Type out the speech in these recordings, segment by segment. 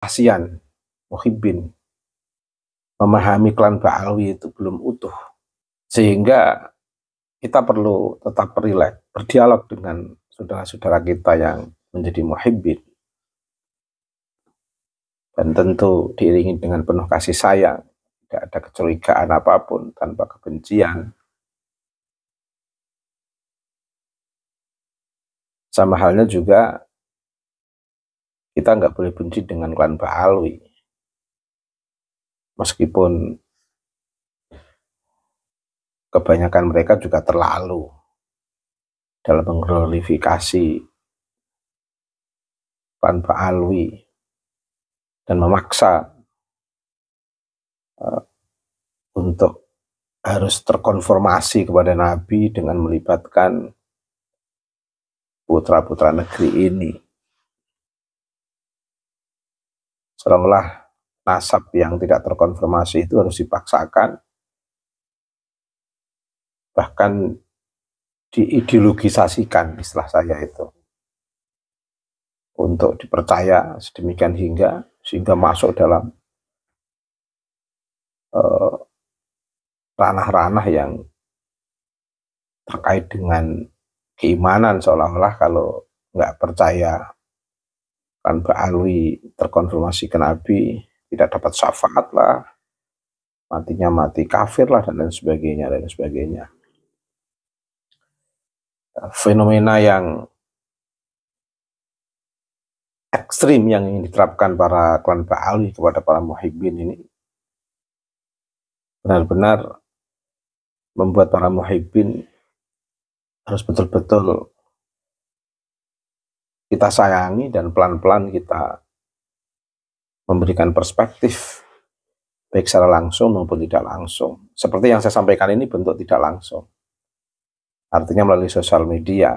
kasihan Muhibbin memahami klan Ba'alwi itu belum utuh, sehingga kita perlu tetap rileks, berdialog dengan saudara-saudara kita yang menjadi Muhibbin, dan tentu diiringi dengan penuh kasih sayang, tidak ada kecurigaan apapun, tanpa kebencian. Sama halnya juga kita nggak boleh benci dengan klan Ba'alwi, meskipun kebanyakan mereka juga terlalu dalam mengglorifikasi klan Ba'alwi dan memaksa untuk harus terkonformasi kepada Nabi dengan melibatkan putra-putra negeri ini. Seolah-olah nasab yang tidak terkonfirmasi itu harus dipaksakan, bahkan diideologisasikan, istilah saya itu, untuk dipercaya sedemikian sehingga masuk dalam ranah-ranah yang terkait dengan keimanan, seolah-olah kalau nggak percaya kan Ba'alwi terkonfirmasi ke Nabi tidak dapat syafaat lah, matinya mati kafir lah, dan lain sebagainya. Fenomena yang ekstrim yang ingin diterapkan para klan Ba'alwi kepada para Muhibbin ini benar-benar membuat para Muhibbin harus betul-betul kita sayangi dan pelan-pelan kita memberikan perspektif baik secara langsung maupun tidak langsung. Seperti yang saya sampaikan ini bentuk tidak langsung, artinya melalui sosial media.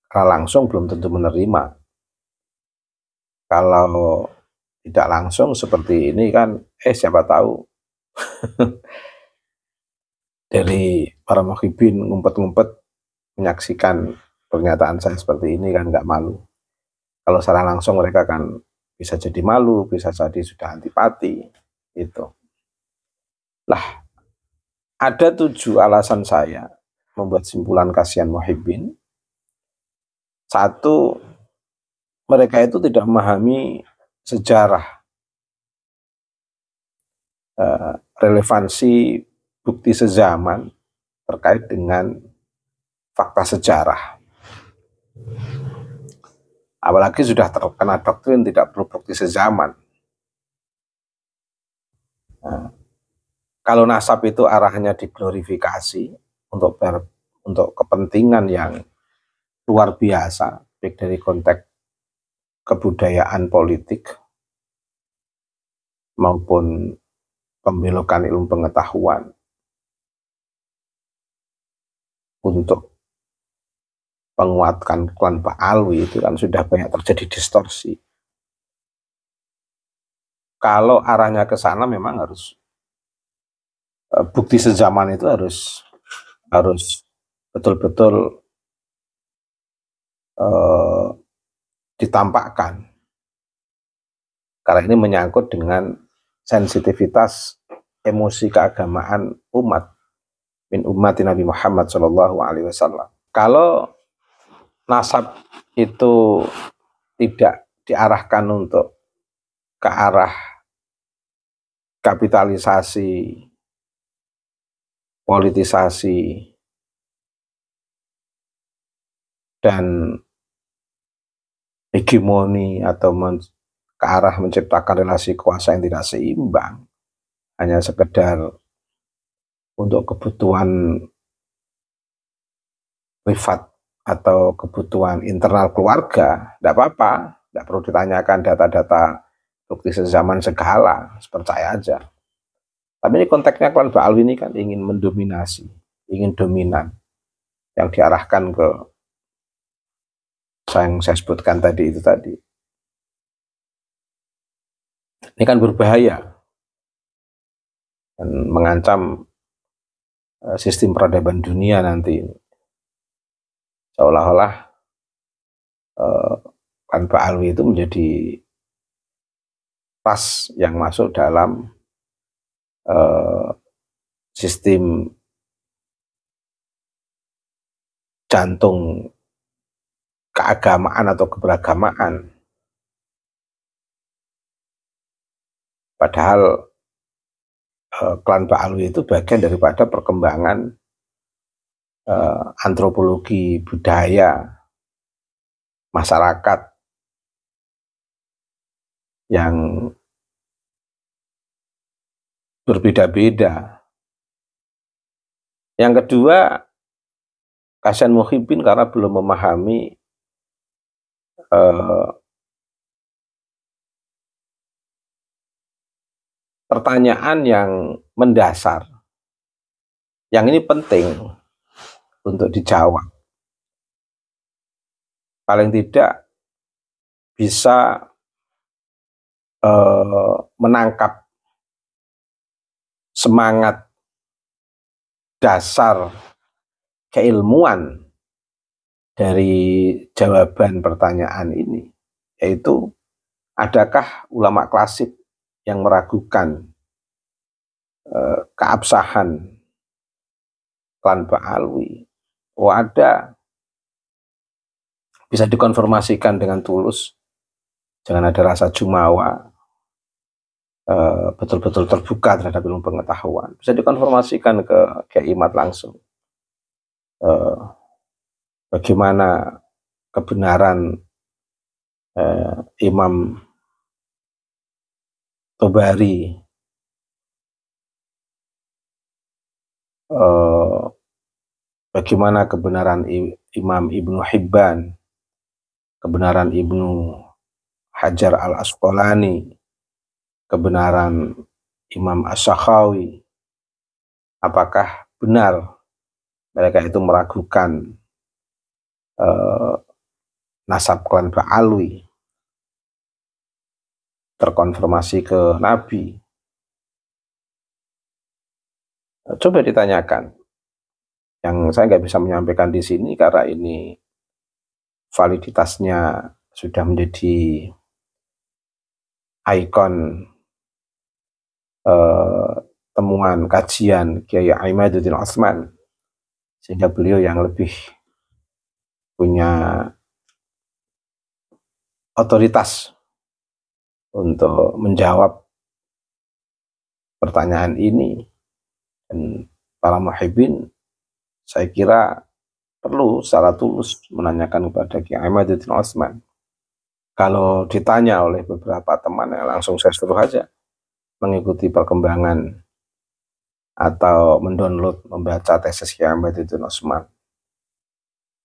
Karena langsung belum tentu menerima. Kalau tidak langsung seperti ini kan, siapa tahu dari para Muhibbin ngumpet-ngumpet menyaksikan pernyataan saya seperti ini kan, nggak malu. Kalau secara langsung mereka kan bisa jadi malu, bisa jadi sudah antipati, itu. Lah, ada 7 alasan saya membuat simpulan kasihan Muhibbin. 1, mereka itu tidak memahami sejarah, relevansi bukti sezaman terkait dengan fakta sejarah. Apalagi sudah terkena doktrin tidak perlu bukti sezaman. Kalau nasab itu arahnya diglorifikasi untuk kepentingan yang luar biasa, baik dari konteks kebudayaan politik maupun pembelokan ilmu pengetahuan untuk penguatkan klan Ba'alwi, itu kan sudah banyak terjadi distorsi. Kalau arahnya ke sana memang harus bukti sezaman itu harus betul-betul ditampakkan, karena ini menyangkut dengan sensitivitas emosi keagamaan umat min ummati Nabi Muhammad SAW. Kalau nasab itu tidak diarahkan untuk ke arah kapitalisasi, politisasi, dan hegemoni, atau ke arah menciptakan relasi kuasa yang tidak seimbang, hanya sekedar untuk kebutuhan privat atau kebutuhan internal keluarga, tidak apa-apa, tidak perlu ditanyakan data-data bukti sezaman segala, percaya aja. Tapi ini konteksnya klan Ba'alwi ini kan ingin mendominasi, ingin dominan, yang diarahkan ke yang saya sebutkan tadi itu tadi. Ini kan berbahaya dan mengancam sistem peradaban dunia nanti. Seolah-olah klan Ba'alwi itu menjadi ras yang masuk dalam sistem jantung keagamaan atau keberagamaan. Padahal klan Ba'alwi itu bagian daripada perkembangan antropologi budaya masyarakat yang berbeda-beda. Yang kedua, kasihan Muhyiddin karena belum memahami pertanyaan yang mendasar. Yang ini penting untuk dijawab. Paling tidak bisa menangkap semangat dasar keilmuan dari jawaban pertanyaan ini, yaitu adakah ulama klasik yang meragukan keabsahan klan Ba'alwi? Oh ada, bisa dikonfirmasikan dengan tulus, jangan ada rasa jumawa, betul-betul terbuka terhadap ilmu pengetahuan, bisa dikonfirmasikan ke Kiai Imad langsung. Bagaimana kebenaran Imam Tobari, bagaimana kebenaran Imam Ibnu Hibban, kebenaran Ibnu Hajar al-Asqalani, kebenaran Imam Asy-Syakhawi. Apakah benar mereka itu meragukan nasab klan Ba'alwi, terkonfirmasi ke Nabi? Coba ditanyakan. Yang saya nggak bisa menyampaikan di sini karena ini validitasnya sudah menjadi ikon temuan kajian Kiai Imaduddin Utsman, sehingga beliau yang lebih punya otoritas untuk menjawab pertanyaan ini. Dan para muhibbin saya kira perlu secara tulus menanyakan kepada Kiai Imaduddin Utsman. Kalau ditanya oleh beberapa teman, ya langsung saya suruh aja mengikuti perkembangan atau mendownload, membaca tesis Kiai Imaduddin Utsman.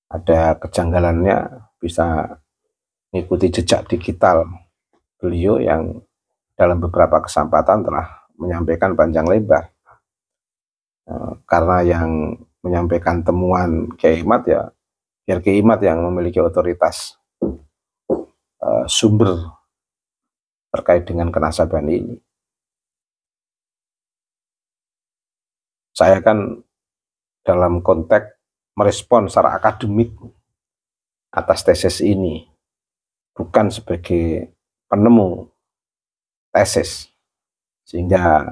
Ada kejanggalannya, bisa mengikuti jejak digital beliau yang dalam beberapa kesempatan telah menyampaikan panjang lebar. Karena yang menyampaikan temuan Kiai Imad ya biar Kiai Imad yang memiliki otoritas sumber terkait dengan kenasaban ini. Saya kan dalam konteks merespon secara akademik atas tesis ini, bukan sebagai penemu tesis, sehingga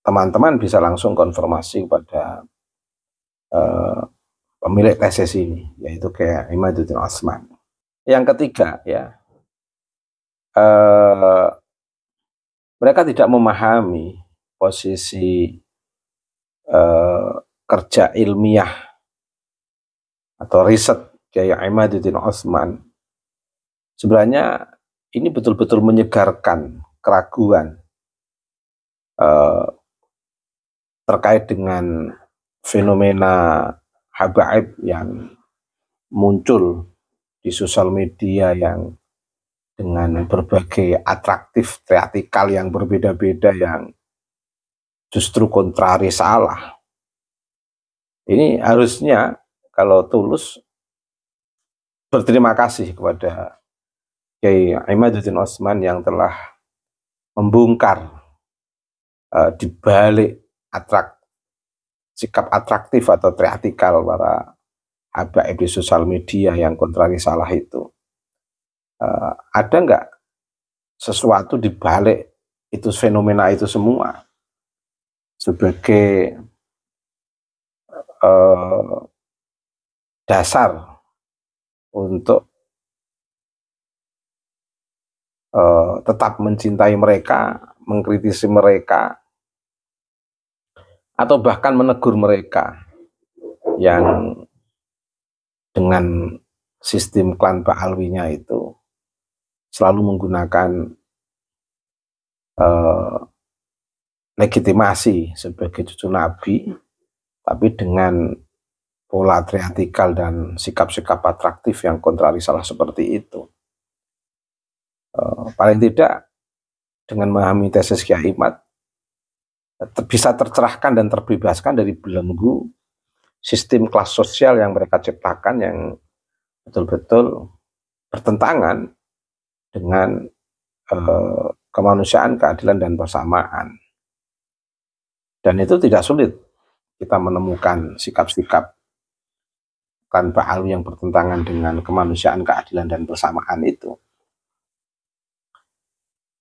teman-teman bisa langsung konfirmasi kepada pemilik tesis ini, yaitu Kiai Imaduddin Utsman. Yang ketiga, ya, mereka tidak memahami posisi kerja ilmiah atau riset Kiai Imaduddin Utsman. Sebenarnya ini betul-betul menyegarkan keraguan terkait dengan fenomena habaib yang muncul di sosial media yang dengan berbagai atraktif teatrikal yang berbeda-beda yang justru kontrari salah. Ini harusnya kalau tulus berterima kasih kepada Kiai Imaduddin Utsman yang telah membongkar di balik sikap atraktif atau teatrikal para habaib di sosial media yang kontrari salah itu. Ada nggak sesuatu di balik itu fenomena itu semua sebagai dasar untuk tetap mencintai mereka, mengkritisi mereka, atau bahkan menegur mereka yang dengan sistem klan Ba'alwinya itu selalu menggunakan legitimasi sebagai cucu Nabi, tapi dengan pola triatikal dan sikap-sikap atraktif yang kontrarisalah seperti itu. Paling tidak dengan memahami tesis Kyai Imad bisa tercerahkan dan terbebaskan dari belenggu sistem kelas sosial yang mereka ciptakan yang betul-betul bertentangan dengan kemanusiaan, keadilan, dan persamaan. Dan itu tidak sulit kita menemukan sikap-sikap klan Ba'alwi yang bertentangan dengan kemanusiaan, keadilan, dan persamaan itu.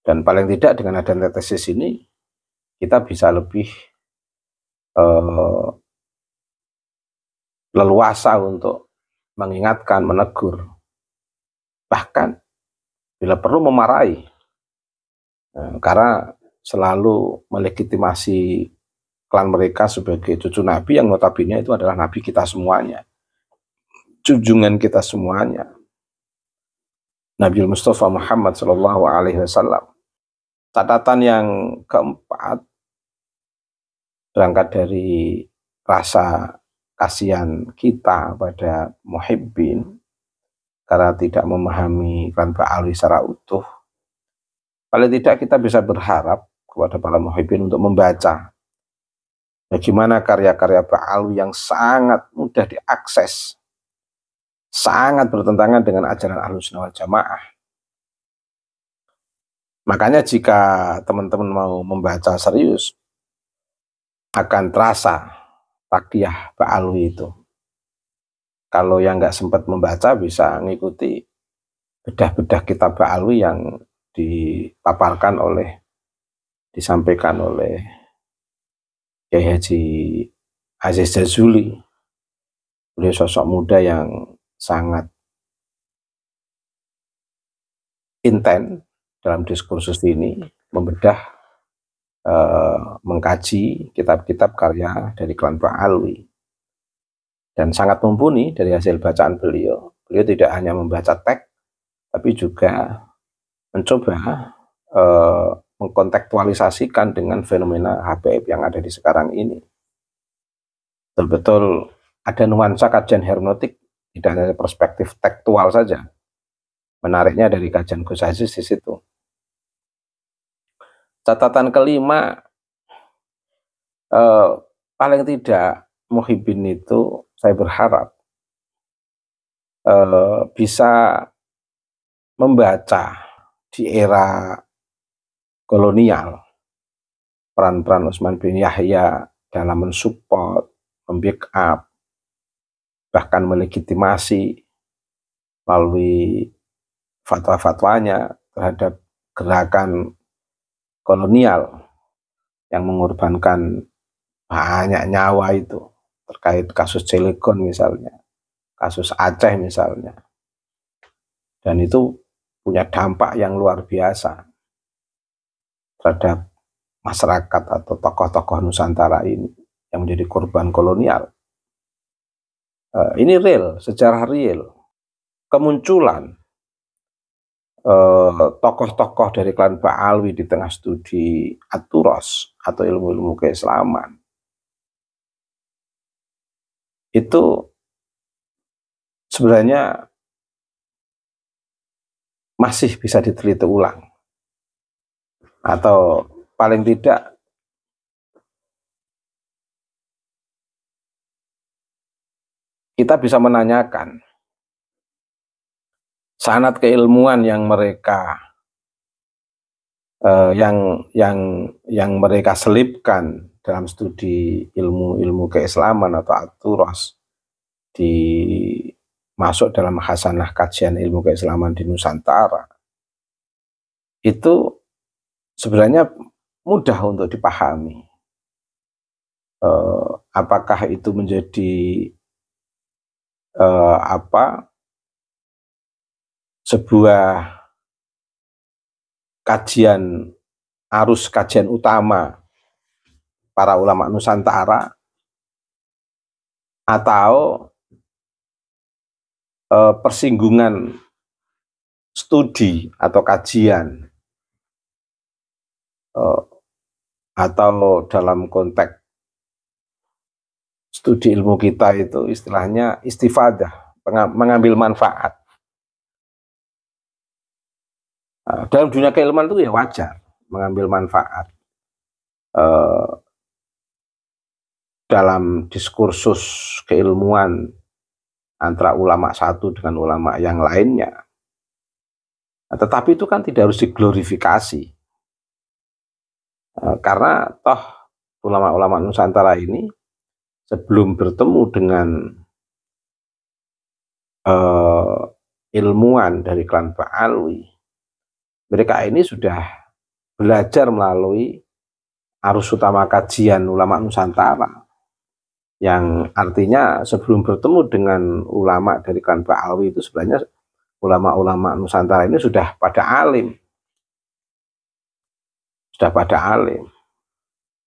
Dan paling tidak dengan adanya tesis ini, kita bisa lebih leluasa untuk mengingatkan, menegur, bahkan bila perlu memarahi, karena selalu melegitimasi klan mereka sebagai cucu Nabi yang notabene itu adalah Nabi kita semuanya, junjungan kita semuanya, Nabi Mustafa Muhammad Sallallahu Alaihi Wasallam. Catatan yang keempat, berangkat dari rasa kasihan kita pada muhibbin karena tidak memahami klan Ba'alwi secara utuh. Paling tidak kita bisa berharap kepada para muhibbin untuk membaca bagaimana karya-karya Ba'alwi yang sangat mudah diakses, sangat bertentangan dengan ajaran Ahlussunnah wal Jamaah. Makanya jika teman-teman mau membaca serius, akan terasa takiyah Ba'alwi itu. Kalau yang nggak sempat membaca bisa mengikuti bedah-bedah kitab Ba'alwi yang disampaikan oleh Kiai Haji Aziz Jazuli. Beliau sosok muda yang sangat intens dalam diskursus ini, membedah, mengkaji kitab-kitab karya dari klan Ba'alwi, dan sangat mumpuni dari hasil bacaan beliau. Beliau tidak hanya membaca teks, tapi juga mencoba mengkontekstualisasikan dengan fenomena HPF yang ada di sekarang ini. Betul-betul ada nuansa kajian hermeneutik, tidak hanya perspektif tekstual saja. Menariknya dari kajian Gus Aziz di situ. Catatan kelima, paling tidak muhibbin itu saya berharap bisa membaca di era kolonial peran-peran Utsman bin Yahya dalam mensupport, membackup, bahkan melegitimasi melalui fatwa-fatwanya terhadap gerakan kolonial yang mengorbankan banyak nyawa itu, terkait kasus Cilegon misalnya, kasus Aceh misalnya, dan itu punya dampak yang luar biasa terhadap masyarakat atau tokoh-tokoh Nusantara ini yang menjadi korban kolonial. Ini real, sejarah real. Kemunculan tokoh-tokoh dari klan Ba'alwi di tengah studi At-Turas atau ilmu-ilmu keislaman itu sebenarnya masih bisa diteliti ulang, atau paling tidak kita bisa menanyakan sanad keilmuan yang mereka yang mereka selipkan dalam studi ilmu-ilmu keislaman atau At-Turas masuk dalam khasanah kajian ilmu keislaman di Nusantara. itu sebenarnya mudah untuk dipahami. Apakah itu menjadi sebuah arus kajian utama para ulama Nusantara, atau persinggungan studi atau kajian, atau dalam konteks studi ilmu kita itu istilahnya istifadah, mengambil manfaat. Dalam dunia keilmuan itu ya wajar mengambil manfaat dalam diskursus keilmuan antara ulama satu dengan ulama yang lainnya. Tetapi itu kan tidak harus diglorifikasi, karena toh ulama-ulama Nusantara ini sebelum bertemu dengan ilmuwan dari klan Ba'alwi, mereka ini sudah belajar melalui arus utama kajian ulama Nusantara, yang artinya sebelum bertemu dengan ulama dari klan Ba'alwi itu sebenarnya ulama-ulama Nusantara ini sudah pada alim,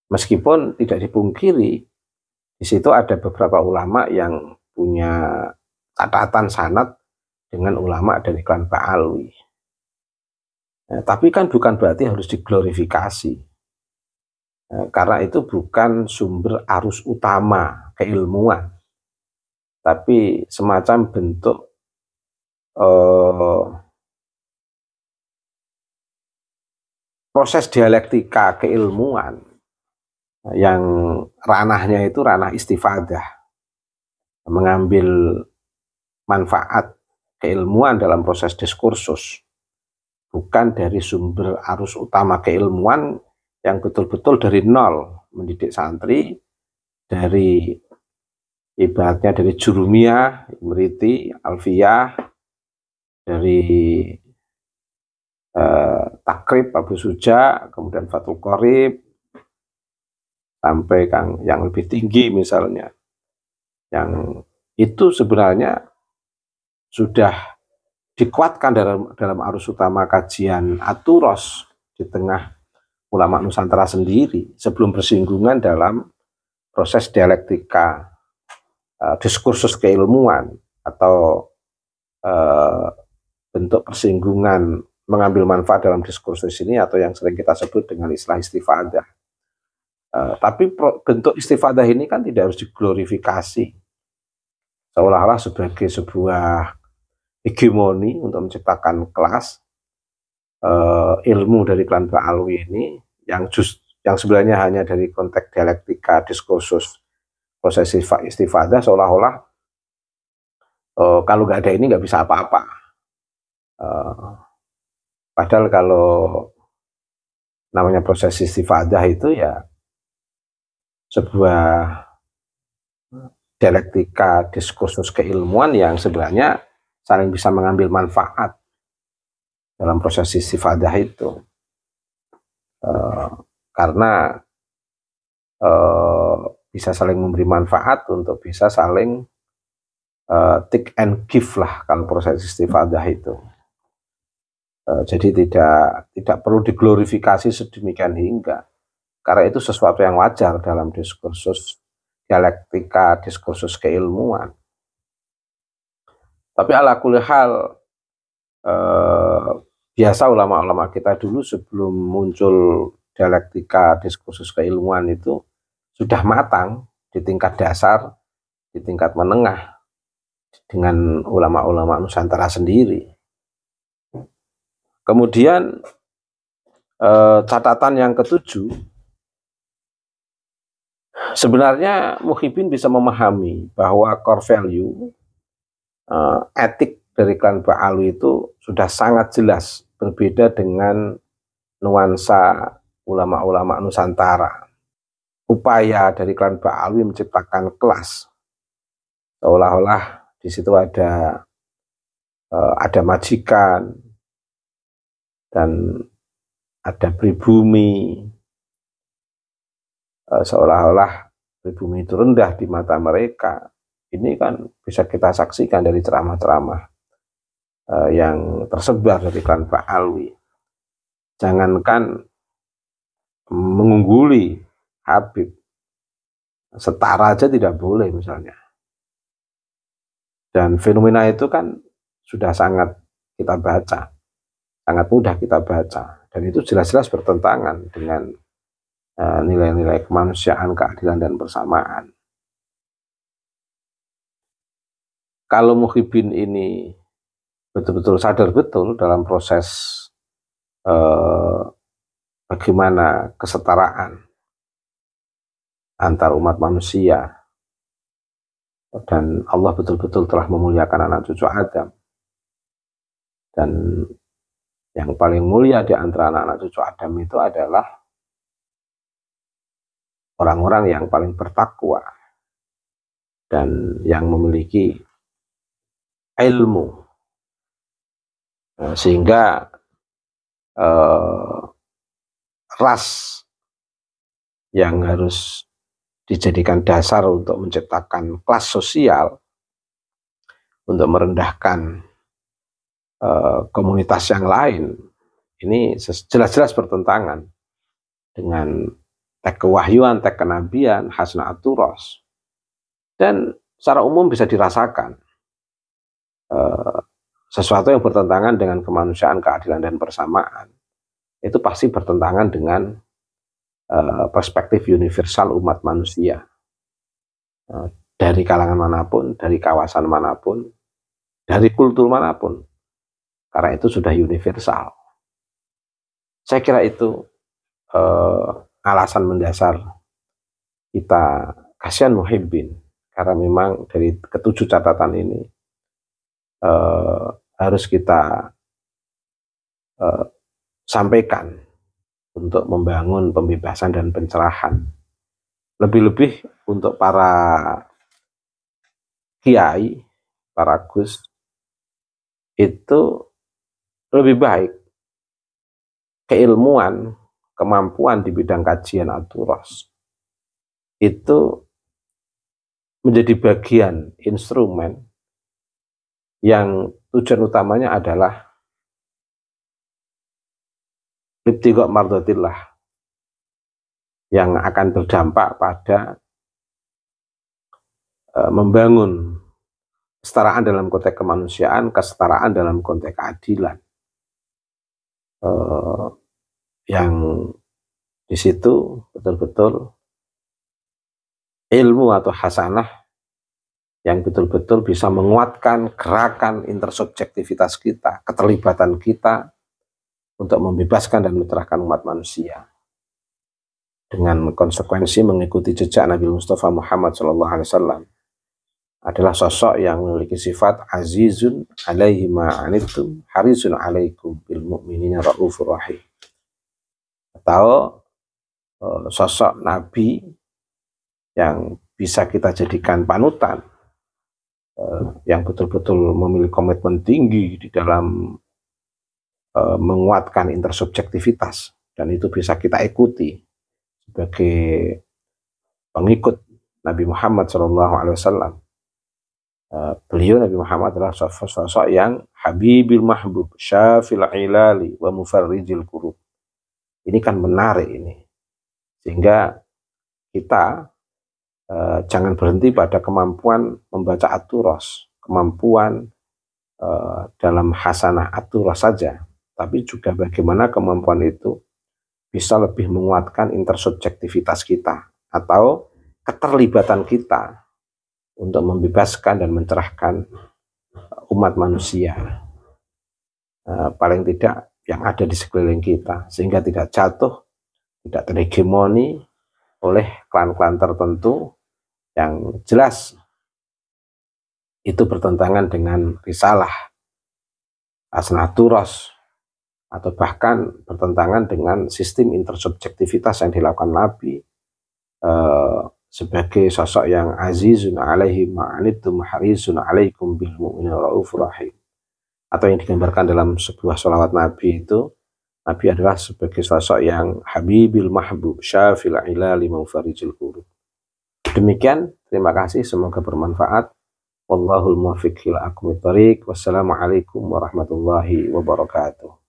meskipun tidak dipungkiri di situ ada beberapa ulama yang punya catatan sanad dengan ulama dari klan Ba'alwi. Tapi kan bukan berarti harus diglorifikasi, karena itu bukan sumber arus utama keilmuan, tapi semacam bentuk proses dialektika keilmuan yang ranahnya itu ranah istifadah, mengambil manfaat keilmuan dalam proses diskursus, bukan dari sumber arus utama keilmuan yang betul-betul dari nol mendidik santri, dari ibaratnya dari jurumiyah, imriti, alfiyah, dari takrib Abu Suja, kemudian Fathul Qorib, sampai yang lebih tinggi misalnya, yang itu sebenarnya sudah dikuatkan dalam arus utama kajian Aturos di tengah ulama Nusantara sendiri sebelum bersinggungan dalam proses dialektika diskursus keilmuan atau bentuk persinggungan mengambil manfaat dalam diskursus ini, atau yang sering kita sebut dengan istilah istifadah. Tapi bentuk istifadah ini kan tidak harus diglorifikasi seolah-olah sebagai sebuah hegemoni untuk menciptakan kelas ilmu dari klan Ba'alwi ini yang sebenarnya hanya dari konteks dialektika diskursus proses istifadah, seolah-olah kalau nggak ada ini nggak bisa apa-apa. Padahal kalau namanya proses istifadah itu ya sebuah dialektika diskursus keilmuan yang sebenarnya saling bisa mengambil manfaat dalam proses istifadah itu, karena bisa saling memberi manfaat untuk bisa saling take and give lah kalau proses istifadah itu. Jadi tidak perlu diglorifikasi sedemikian hingga, karena itu sesuatu yang wajar dalam diskursus dialektika diskursus keilmuan. Tapi ala kulli hal, biasa ulama-ulama kita dulu sebelum muncul dialektika diskursus keilmuan itu sudah matang di tingkat dasar, di tingkat menengah dengan ulama-ulama Nusantara sendiri. Kemudian catatan yang ketujuh, sebenarnya Muhyiddin bisa memahami bahwa core value etik dari klan Ba'alwi itu sudah sangat jelas berbeda dengan nuansa ulama-ulama Nusantara. Upaya dari klan Ba'alwi menciptakan kelas, seolah-olah di situ ada majikan dan ada pribumi, seolah-olah pribumi itu rendah di mata mereka. Ini kan bisa kita saksikan dari ceramah-ceramah yang tersebar dari klan Pak Alwi. Jangankan mengungguli Habib, setara aja tidak boleh misalnya. Dan fenomena itu kan sudah sangat kita baca, sangat mudah kita baca, dan itu jelas-jelas bertentangan dengan nilai-nilai kemanusiaan, keadilan, dan persamaan. Kalau Muhyiddin ini betul-betul sadar betul dalam proses bagaimana kesetaraan antar umat manusia, dan Allah betul-betul telah memuliakan anak cucu Adam, dan yang paling mulia di antara anak-anak cucu Adam itu adalah orang-orang yang paling bertakwa dan yang memiliki ilmu, sehingga ras yang harus dijadikan dasar untuk menciptakan kelas sosial, untuk merendahkan komunitas yang lain, ini jelas-jelas bertentangan dengan teks kewahyuan, teks kenabian, hasna'atur ras. Dan secara umum bisa dirasakan sesuatu yang bertentangan dengan kemanusiaan, keadilan, dan persamaan itu pasti bertentangan dengan perspektif universal umat manusia, dari kalangan manapun, dari kawasan manapun, dari kultur manapun, karena itu sudah universal. Saya kira itu alasan mendasar kita kasihan Muhyiddin, karena memang dari ketujuh catatan ini harus kita sampaikan untuk membangun pembebasan dan pencerahan. Lebih-lebih untuk para kiai, para gus, itu lebih baik keilmuan, kemampuan di bidang kajian aturas itu menjadi bagian instrumen yang tujuan utamanya adalah ibtigha mardatillah, yang akan berdampak pada membangun kesetaraan dalam konteks kemanusiaan, kesetaraan dalam konteks keadilan, yang di situ betul-betul ilmu atau hasanah yang betul-betul bisa menguatkan gerakan intersubjektivitas kita, keterlibatan kita untuk membebaskan dan mencerahkan umat manusia, dengan konsekuensi mengikuti jejak Nabi Mustafa Muhammad SAW. Adalah sosok yang memiliki sifat azizun alaihi ma'anittum harisun alaikum bil mu'minina raufur rahim, atau sosok Nabi yang bisa kita jadikan panutan, yang betul-betul memiliki komitmen tinggi di dalam menguatkan intersubjektivitas, dan itu bisa kita ikuti sebagai pengikut Nabi Muhammad SAW. Beliau Nabi Muhammad adalah sosok yang habibil mahbub, syafil ilali wa mufarrijil kurub. Ini kan menarik ini, sehingga kita jangan berhenti pada kemampuan membaca aturos, kemampuan dalam hasanah aturos saja, tapi juga bagaimana kemampuan itu bisa lebih menguatkan intersubjektivitas kita atau keterlibatan kita untuk membebaskan dan mencerahkan umat manusia, paling tidak yang ada di sekeliling kita, sehingga tidak jatuh, tidak terhegemoni oleh klan-klan tertentu yang jelas itu bertentangan dengan risalah hasna'atur ras, atau bahkan bertentangan dengan sistem intersubjektivitas yang dilakukan Nabi sebagai sosok yang azizun alaihi ma'anittum harisun alaikum bil mu'minina raufur rahim, atau yang digambarkan dalam sebuah sholawat Nabi itu Nabi adalah sebagai sosok yang habibil mahbub, syafil ilali maufarijil kurub. Demikian, terima kasih, semoga bermanfaat. Wallahul muwaffiq ila aqwamit thoriq. Wassalamualaikum warahmatullahi wabarakatuh.